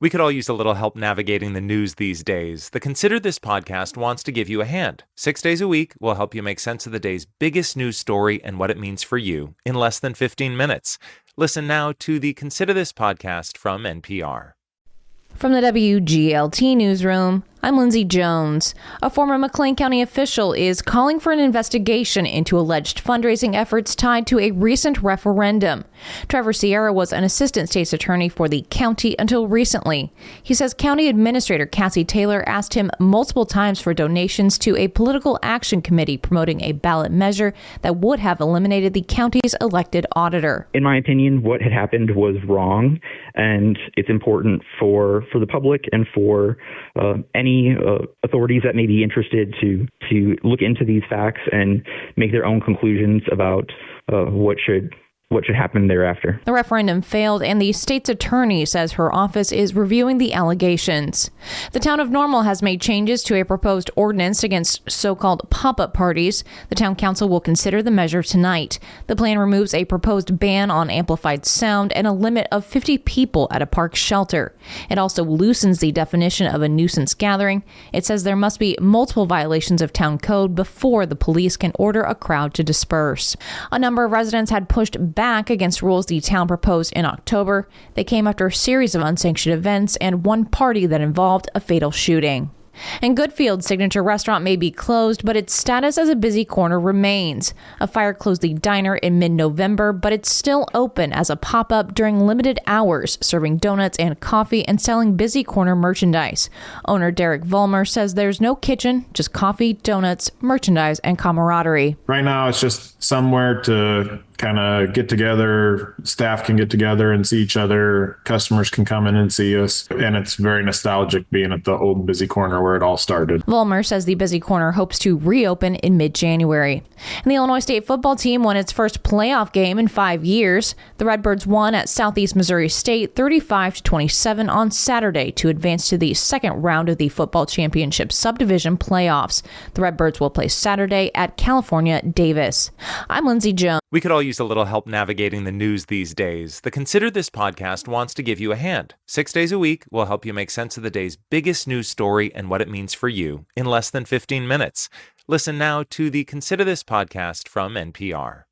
We could all use a little help navigating the news these days. The Consider This podcast wants to give you a hand. 6 days a week, we'll help you make sense of the day's biggest news story and what it means for you in less than 15 minutes. Listen now to the Consider This podcast from NPR. From the WGLT newsroom, I'm Lindsay Jones. A former McLean County official is calling for an investigation into alleged fundraising efforts tied to a recent referendum. Trevor Sierra was an assistant state's attorney for the county until recently. He says County Administrator Cassie Taylor asked him multiple times for donations to a political action committee promoting a ballot measure that would have eliminated the county's elected auditor. In my opinion, what had happened was wrong, and it's important for the public and for any authorities that may be interested to look into these facts and make their own conclusions about what should happen thereafter. The referendum failed, and the state's attorney says her office is reviewing the allegations. The town of Normal has made changes to a proposed ordinance against so-called pop-up parties. The town council will consider the measure tonight. The plan removes a proposed ban on amplified sound and a limit of 50 people at a park shelter. It also loosens the definition of a nuisance gathering. It says there must be multiple violations of town code before the police can order a crowd to disperse. A number of residents had pushed back against rules the town proposed in October. They came after a series of unsanctioned events and one party that involved a fatal shooting. And Goodfield's signature restaurant may be closed, but its status as a busy corner remains. A fire closed the diner in mid-November, but it's still open as a pop-up during limited hours, serving donuts and coffee and selling busy corner merchandise. Owner Derek Vollmer says there's no kitchen, just coffee, donuts, merchandise, and camaraderie. Right now, it's just somewhere to kind of get together. Staff can get together and see each other. Customers can come in and see us. And it's very nostalgic being at the old busy corner where it all started. Vollmer says the busy corner hopes to reopen in mid-January. And the Illinois State football team won its first playoff game in 5 years. The Redbirds won at Southeast Missouri State 35-27 on Saturday to advance to the second round of the football championship subdivision playoffs. The Redbirds will play Saturday at California Davis. I'm Lindsay Jones. We could all use a little help navigating the news these days. The Consider This podcast wants to give you a hand. 6 days a week, we'll help you make sense of the day's biggest news story and what it means for you in less than 15 minutes. Listen now to the Consider This podcast from NPR.